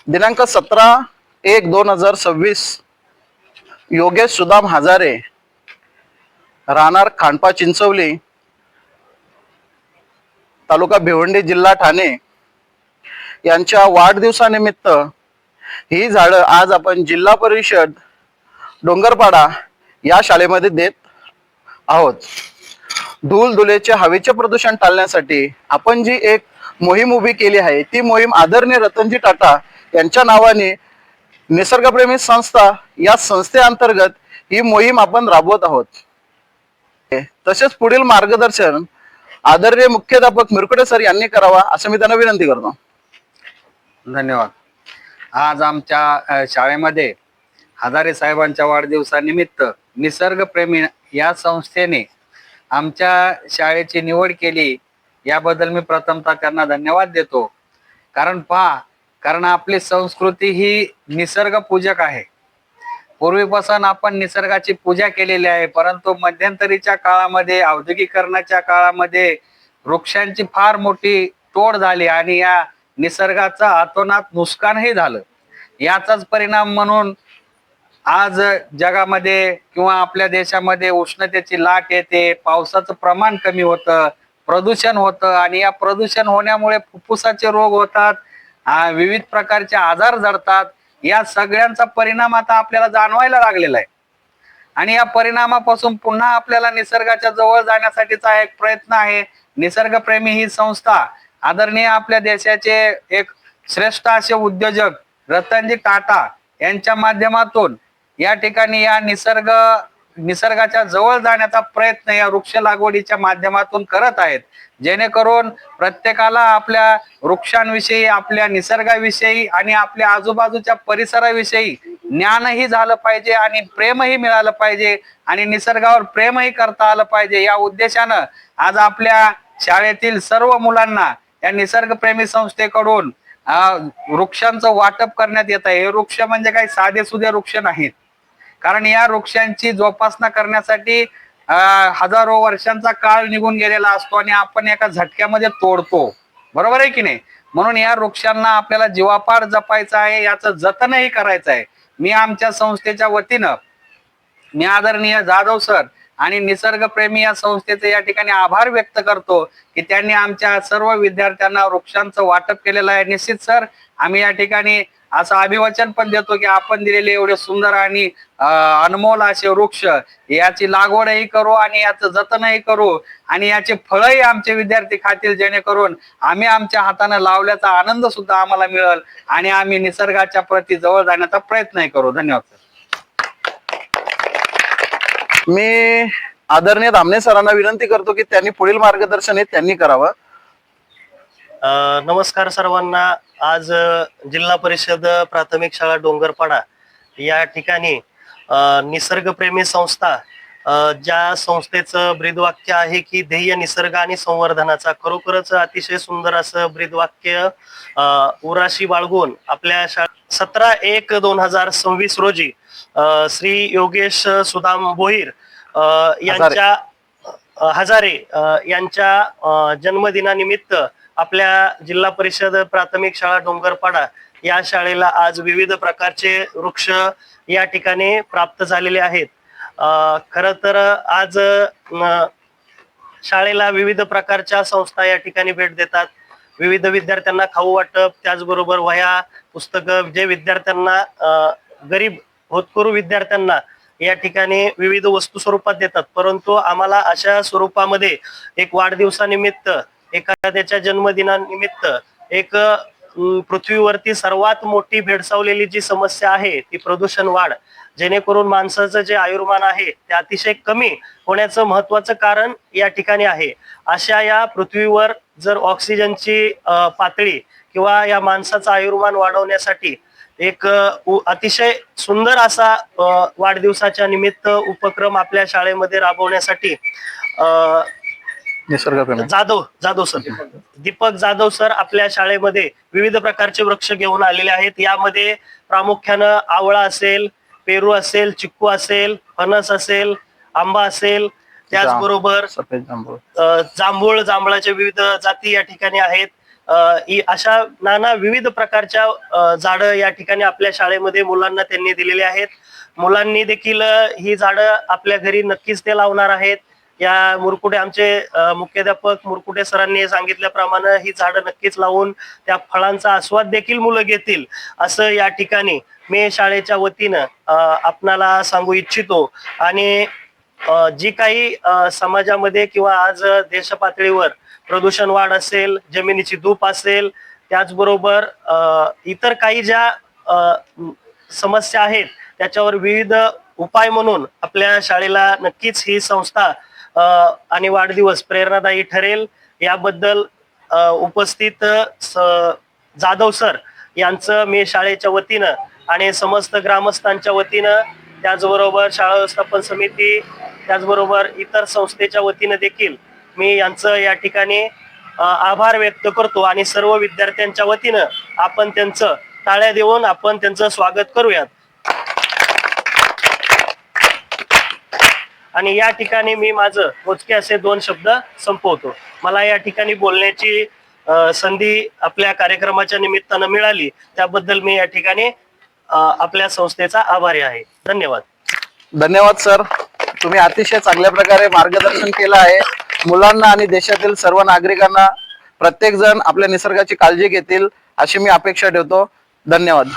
दिनांक 17/1/2026 योगेश सुदाम हजारे राहणार खांडपा चिंचवली तालुका भिवंडी जिल्हा ठाणे यांच्या वाढदिवसानिमित्त ही झाडं आज आपण जिल्हा परिषद डोंगरपाडा या शाळेमध्ये देत आहोत। धूलधुलेचे हवेचे प्रदूषण टाळण्यासाठी आपण जी एक मोहीम उभी केली आहे ती मोहीम आदरणीय रतनजी टाटा यांच्या नावाने निसर्गप्रेमी संस्था या संस्थेअंतर्गत ही मोहीम आपण राबवत आहोत। तसेच पुढील मार्गदर्शन आदरणीय मुख्याध्यापक मिरकुटे सर यांनी करावा असं मी त्यांना विनंती करतो। धन्यवाद। आज आमच्या शाळेमध्ये हजारे साहेबांच्या वाढदिवसानिमित्त निसर्गप्रेमी या संस्थेने आमच्या शाळेची निवड केली याबद्दल मी प्रथमतः त्यांना धन्यवाद देतो। कारण आपली संस्कृती ही निसर्ग पूजक आहे। पूर्वीपासून आपण निसर्गाची पूजा केलेली आहे, परंतु मध्यंतरीच्या काळामध्ये औद्योगिकरणाच्या काळामध्ये वृक्षांची फार मोठी तोड झाली आणि या निसर्गाचं अतोनात नुकसानही झालं। याचाच परिणाम म्हणून आज जगामध्ये किंवा आपल्या देशामध्ये उष्णतेची लाट येते, पावसाचं प्रमाण कमी होतं, प्रदूषण होतं आणि या प्रदूषण होण्यामुळे फुफ्फुसाचे रोग होतात, विविध प्रकारचे आजार जडतात। या सगळ्यांचा परिणाम आता आपल्याला जाणवायला लागलेला आहे आणि या परिणामापासून पुन्हा आपल्याला निसर्गाच्या जवळ जाण्यासाठीचा एक प्रयत्न आहे। निसर्गप्रेमी ही संस्था आदरणीय आपल्या देशाचे एक श्रेष्ठ असे उद्योजक रतनजी टाटा यांच्या माध्यमातून या ठिकाणी या निसर्गाच्या जवळ जाण्याचा प्रयत्न या वृक्ष लागवडीच्या माध्यमातून करत आहेत, जेणेकरून प्रत्येकाला आपल्या वृक्षांविषयी, आपल्या निसर्गाविषयी आणि आपल्या आजूबाजूच्या परिसराविषयी ज्ञानही झालं पाहिजे आणि प्रेमही मिळालं पाहिजे आणि निसर्गावर प्रेमही करता आलं पाहिजे। या उद्देशानं आज आपल्या शाळेतील सर्व मुलांना या निसर्गप्रेमी संस्थेकडून वृक्षांचं वाटप करण्यात येत आहे। हे वृक्ष म्हणजे काही साधे सुधे वृक्ष नाहीत, कारण या वृक्षांची जोपासना करण्यासाठी हजारो वर्षांचा काळ निघून गेलेला असतो आणि आपण एका झटक्यामध्ये तोडतो, बरोबर आहे की नाही। म्हणून या वृक्षांना आपल्याला जीवापाड जपायचं आहे, याचं जतनही करायचं आहे। मी आमच्या संस्थेच्या वतीनं मी आदरणीय जाधव सर आणि निसर्गप्रेमी या संस्थेचे या ठिकाणी आभार व्यक्त करतो की त्यांनी आमच्या सर्व विद्यार्थ्यांना वृक्षांचं वाटप केलेलं आहे। निश्चित सर, आम्ही या ठिकाणी असं अभिवचन पण देतो की आपण दिलेले एवढे सुंदर आणि अनमोल असे वृक्ष याची लागवडही करू आणि याचं जतनही करू आणि याचे फळही आमचे विद्यार्थी खातील, जेणेकरून आम्ही आमच्या हाताने लावल्याचा आनंद सुद्धा आम्हाला मिळेल आणि आम्ही निसर्गाच्या प्रती जवळ जाण्याचा प्रयत्नही करू। धन्यवाद सर। मी आदरणीय दामणे सरांना विनंती करतो की त्यांनी पुढील मार्गदर्शन त्यांनी करावं। नमस्कार सर्वांना। आज जिल्हा परिषद प्राथमिक शाळा डोंगरपाडा या ठिकाणी निसर्गप्रेमी संस्था, ज्या संस्थेचं ब्रीदवाक्य आहे की ध्येय निसर्ग आणि संवर्धनाचा, खरोखरच अतिशय सुंदर असं ब्रीदवाक्य उराशी बाळगून आपल्या 17/1/2026 रोजी श्री योगेश सुदाम भोईर यांच्या हजारे यांच्या जन्मदिनानिमित्त आपल्या जिल्हा परिषद प्राथमिक शाळा डोंगरपाडा या शाळेला आज विविध प्रकारचे वृक्ष या ठिकाणी प्राप्त झालेले आहेत। खर तर आज शाळेला विविध प्रकारच्या संस्था या ठिकाणी भेट देतात, विविध विद्यार्थ्यांना खाऊ वाटप, त्याचबरोबर वह्या पुस्तकं जे विद्यार्थ्यांना गरीब होतकरू विद्यार्थ्यांना या ठिकाणी विविध वस्तू स्वरूपात देतात। परंतु आम्हाला अशा स्वरूपामध्ये एक वाढदिवसानिमित्त, एखाद्याच्या जन्मदिनानिमित्त एक पृथ्वीवरती सर्वात मोठी भेडसावलेली जी समस्या आहे ती प्रदूषण वाढ, जेणेकरून माणसाचं जे आयुर्मान आहे ते अतिशय कमी होण्याचं महत्वाचं कारण या ठिकाणी आहे। अशा या पृथ्वीवर जर ऑक्सिजनची पातळी किंवा या माणसाचं आयुर्मान वाढवण्यासाठी एक अतिशय सुंदर असा वाढदिवसाच्या निमित्त उपक्रम आपल्या शाळेमध्ये राबवण्यासाठी जाधव सर, दीपक जाधव सर आपल्या शाळेमध्ये विविध प्रकारचे वृक्ष घेऊन आलेले आहेत। यामध्ये प्रामुख्यानं आवळा असेल, पेरू असेल, चिक्कू असेल, फणस असेल, आंबा असेल, त्याचबरोबर जांभळाच्या विविध जाती या ठिकाणी आहेत। अशा नाना विविध प्रकारच्या झाडं या ठिकाणी आपल्या शाळेमध्ये मुलांना त्यांनी दिलेली आहेत. मुलांनी देखील ही झाडं आपल्या घरी नक्कीच ते लावणार आहेत. या मुरकुटे आमचे मुख्याध्यापक मुरकुटे सरांनी सांगितल्याप्रमाणे ही झाडं नक्कीच लावून त्या फळांचा आस्वाद देखील मुलं घेतील असं या ठिकाणी मी शाळेच्या वतीनं आपणाला सांगू इच्छितो. आणि जी काही समाजामध्ये किंवा आज देश पातळीवर प्रदूषण वाढ असेल, जमिनीची धूप असेल, त्याचबरोबर इतर काही ज्या समस्या आहेत त्याच्यावर विविध उपाय म्हणून आपल्या शाळेला नक्कीच ही संस्था आणि वाढदिवस प्रेरणादायी ठरेल. याबद्दल उपस्थित जाधव सर यांचं मी शाळेच्या वतीनं आणि समस्त ग्रामस्थांच्या वतीनं, त्याचबरोबर शाळा व्यवस्थापन समिती, त्याचबरोबर इतर संस्थेच्या वतीनं देखील मी यांचं या ठिकाणी आभार व्यक्त करतो. आणि सर्व विद्यार्थ्यांच्या वतीनं आपण त्यांचं टाळ्या देऊन आपण त्यांचं स्वागत करूयात. आणि या ठिकाणी मी माझं मोजके असे 2 शब्द संपवतो. मला या ठिकाणी बोलण्याची संधी आपल्या कार्यक्रमाच्या निमित्तानं मिळाली, त्याबद्दल मी या ठिकाणी आपल्या संस्थेचा आभारी आहे. धन्यवाद. धन्यवाद सर, तुम्ही अतिशय चांगल्या प्रकारे मार्गदर्शन केलं आहे. मुलांना आणि देशातील सर्व नागरिकांना प्रत्येक जण आपल्या निसर्गाची काळजी घेतील अशी मी अपेक्षा ठेवतो. धन्यवाद.